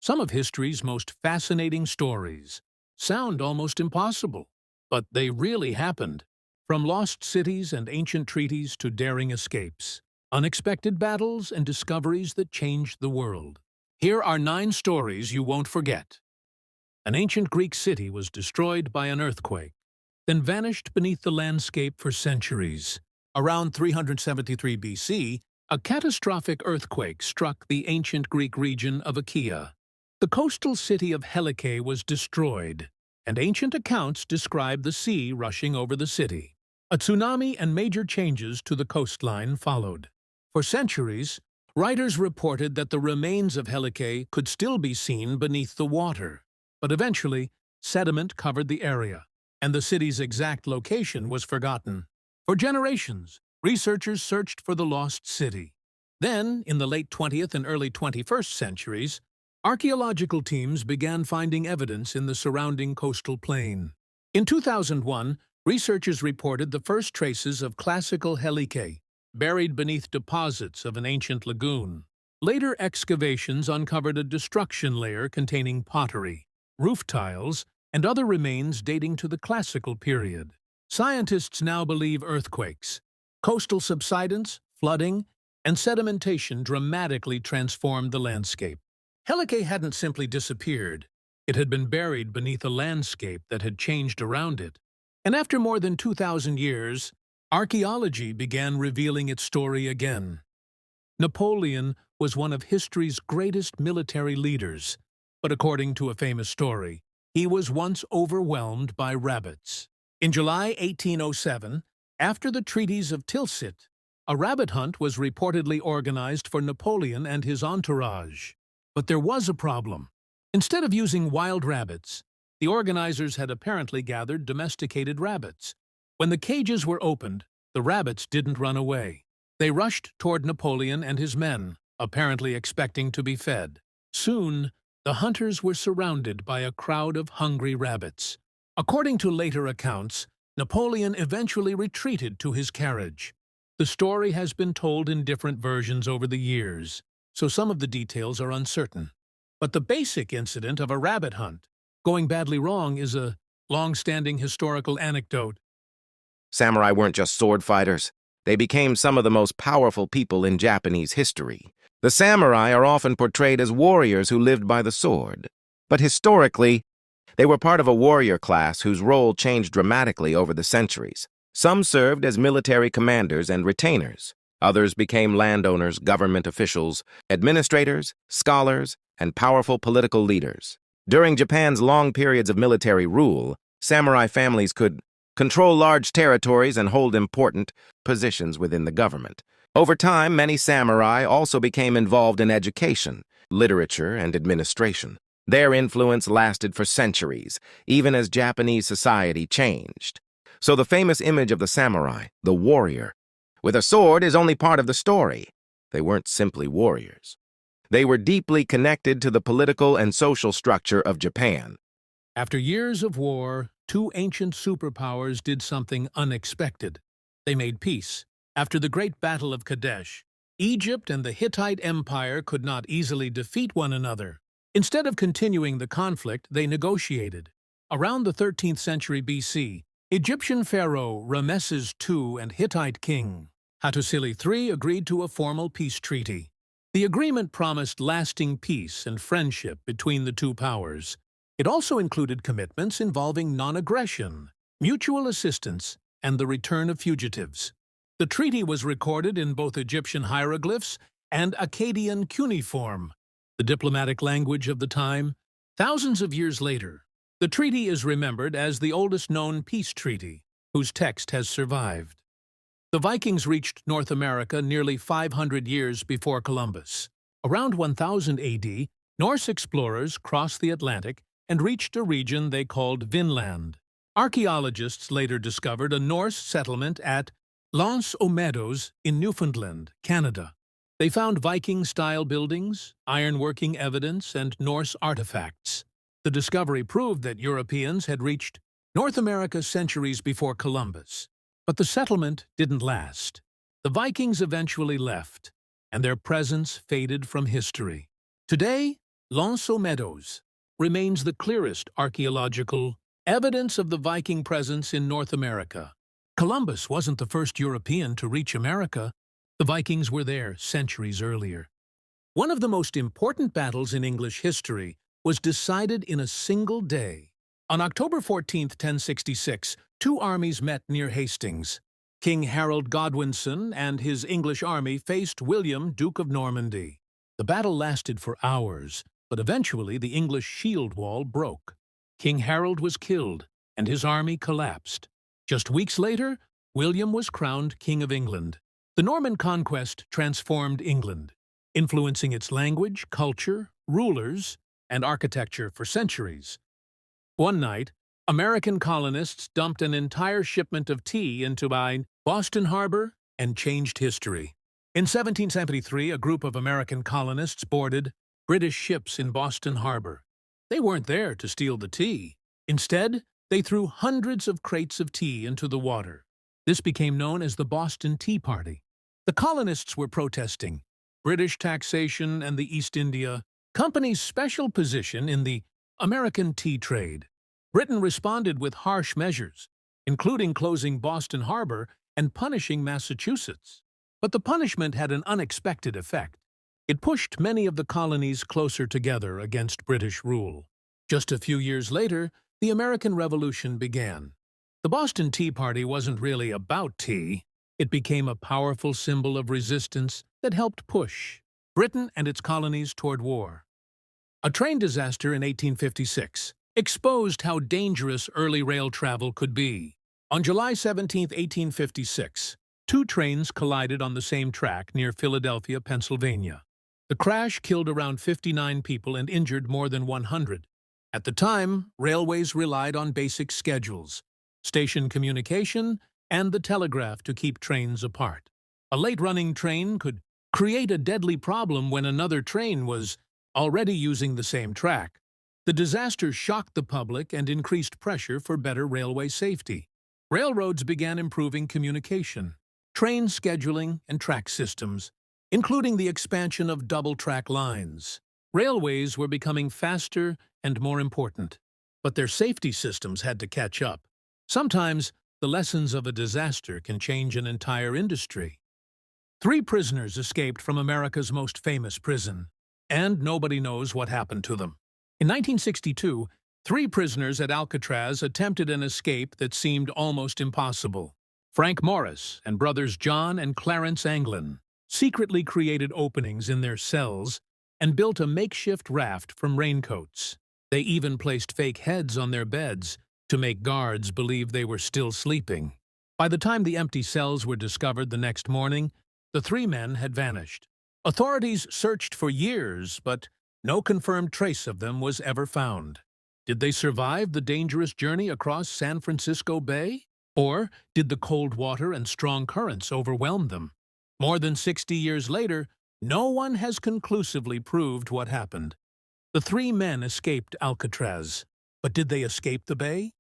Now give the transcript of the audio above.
Some of history's most fascinating stories sound almost impossible, but they really happened. From lost cities and ancient treaties to daring escapes, unexpected battles and discoveries that changed the world. Here are 9 stories you won't forget. An ancient Greek city was destroyed by an earthquake, then vanished beneath the landscape for centuries. Around 373 BC, a catastrophic earthquake struck the ancient Greek region of Achaia. The coastal city of Helike was destroyed, and ancient accounts describe the sea rushing over the city. A tsunami and major changes to the coastline followed. For centuries, writers reported that the remains of Helike could still be seen beneath the water. But eventually, sediment covered the area, and the city's exact location was forgotten. For generations, researchers searched for the lost city. Then, in the late 20th and early 21st centuries, archaeological teams began finding evidence in the surrounding coastal plain. In 2001, researchers reported the first traces of classical Helike, buried beneath deposits of an ancient lagoon. Later excavations uncovered a destruction layer containing pottery, roof tiles, and other remains dating to the classical period. Scientists now believe earthquakes, coastal subsidence, flooding, and sedimentation dramatically transformed the landscape. Helike hadn't simply disappeared. It had been buried beneath a landscape that had changed around it. And after more than 2,000 years, archaeology began revealing its story again. Napoleon was one of history's greatest military leaders, but according to a famous story, he was once overwhelmed by rabbits. In July 1807, after the treaties of Tilsit, a rabbit hunt was reportedly organized for Napoleon and his entourage. But there was a problem. Instead of using wild rabbits, the organizers had apparently gathered domesticated rabbits. When the cages were opened, the rabbits didn't run away. They rushed toward Napoleon and his men, apparently expecting to be fed. Soon, the hunters were surrounded by a crowd of hungry rabbits. According to later accounts, Napoleon eventually retreated to his carriage. The story has been told in different versions over the years, so some of the details are uncertain. But the basic incident of a rabbit hunt going badly wrong is a long-standing historical anecdote. Samurai weren't just sword fighters. They became some of the most powerful people in Japanese history. The samurai are often portrayed as warriors who lived by the sword. But historically, they were part of a warrior class whose role changed dramatically over the centuries. Some served as military commanders and retainers. Others became landowners, government officials, administrators, scholars, and powerful political leaders. During Japan's long periods of military rule, samurai families could control large territories and hold important positions within the government. Over time, many samurai also became involved in education, literature, and administration. Their influence lasted for centuries, even as Japanese society changed. So the famous image of the samurai, the warrior, with a sword is only part of the story. They weren't simply warriors. They were deeply connected to the political and social structure of Japan. After years of war, 2 ancient superpowers did something unexpected. They made peace. After the Great Battle of Kadesh, Egypt and the Hittite Empire could not easily defeat one another. Instead of continuing the conflict, they negotiated. Around the 13th century BC, Egyptian pharaoh Ramesses II and Hittite king Hattusili III agreed to a formal peace treaty. The agreement promised lasting peace and friendship between the 2 powers. It also included commitments involving non-aggression, mutual assistance, and the return of fugitives. The treaty was recorded in both Egyptian hieroglyphs and Akkadian cuneiform, the diplomatic language of the time. Thousands of years later, the treaty is remembered as the oldest known peace treaty, whose text has survived. The Vikings reached North America nearly 500 years before Columbus. Around 1000 AD, Norse explorers crossed the Atlantic and reached a region they called Vinland. Archaeologists later discovered a Norse settlement at L'Anse aux Meadows in Newfoundland, Canada. They found Viking-style buildings, ironworking evidence, and Norse artifacts. The discovery proved that Europeans had reached North America centuries before Columbus. But the settlement didn't last. The Vikings eventually left, and their presence faded from history. Today, Lanceau Meadows remains the clearest archaeological evidence of the Viking presence in North America. Columbus wasn't the first European to reach America. The Vikings were there centuries earlier. One of the most important battles in English history was decided in a single day. On October 14, 1066, two armies met near Hastings. King Harold Godwinson and his English army faced William, Duke of Normandy. The battle lasted for hours, but eventually the English shield wall broke. King Harold was killed, and his army collapsed. Just weeks later, William was crowned King of England. The Norman conquest transformed England, influencing its language, culture, rulers, and architecture for centuries. One night, American colonists dumped an entire shipment of tea into Boston Harbor and changed history. In 1773, a group of American colonists boarded British ships in Boston Harbor. They weren't there to steal the tea. Instead, they threw hundreds of crates of tea into the water. This became known as the Boston Tea Party. The colonists were protesting British taxation and the East India Company's special position in the American tea trade. Britain responded with harsh measures, including closing Boston Harbor and punishing Massachusetts. But the punishment had an unexpected effect. It pushed many of the colonies closer together against British rule. Just a few years later, the American Revolution began. The Boston Tea Party wasn't really about tea. It became a powerful symbol of resistance that helped push Britain and its colonies toward war. A train disaster in 1856 exposed how dangerous early rail travel could be. On July 17, 1856, two trains collided on the same track near Philadelphia, Pennsylvania. The crash killed around 59 people and injured more than 100. At the time, railways relied on basic schedules, station communication, and the telegraph to keep trains apart. A late-running train could create a deadly problem when another train was already using the same track. The disaster shocked the public and increased pressure for better railway safety. Railroads began improving communication, train scheduling, and track systems, including the expansion of double-track lines. Railways were becoming faster and more important, but their safety systems had to catch up. Sometimes, the lessons of a disaster can change an entire industry. 3 prisoners escaped from America's most famous prison, and nobody knows what happened to them. In 1962, 3 prisoners at Alcatraz attempted an escape that seemed almost impossible. Frank Morris and brothers John and Clarence Anglin secretly created openings in their cells and built a makeshift raft from raincoats. They even placed fake heads on their beds to make guards believe they were still sleeping. By the time the empty cells were discovered the next morning, the 3 men had vanished. Authorities searched for years, but no confirmed trace of them was ever found. Did they survive the dangerous journey across San Francisco Bay? Or did the cold water and strong currents overwhelm them? More than 60 years later, no one has conclusively proved what happened. The 3 men escaped Alcatraz. But did they escape the bay?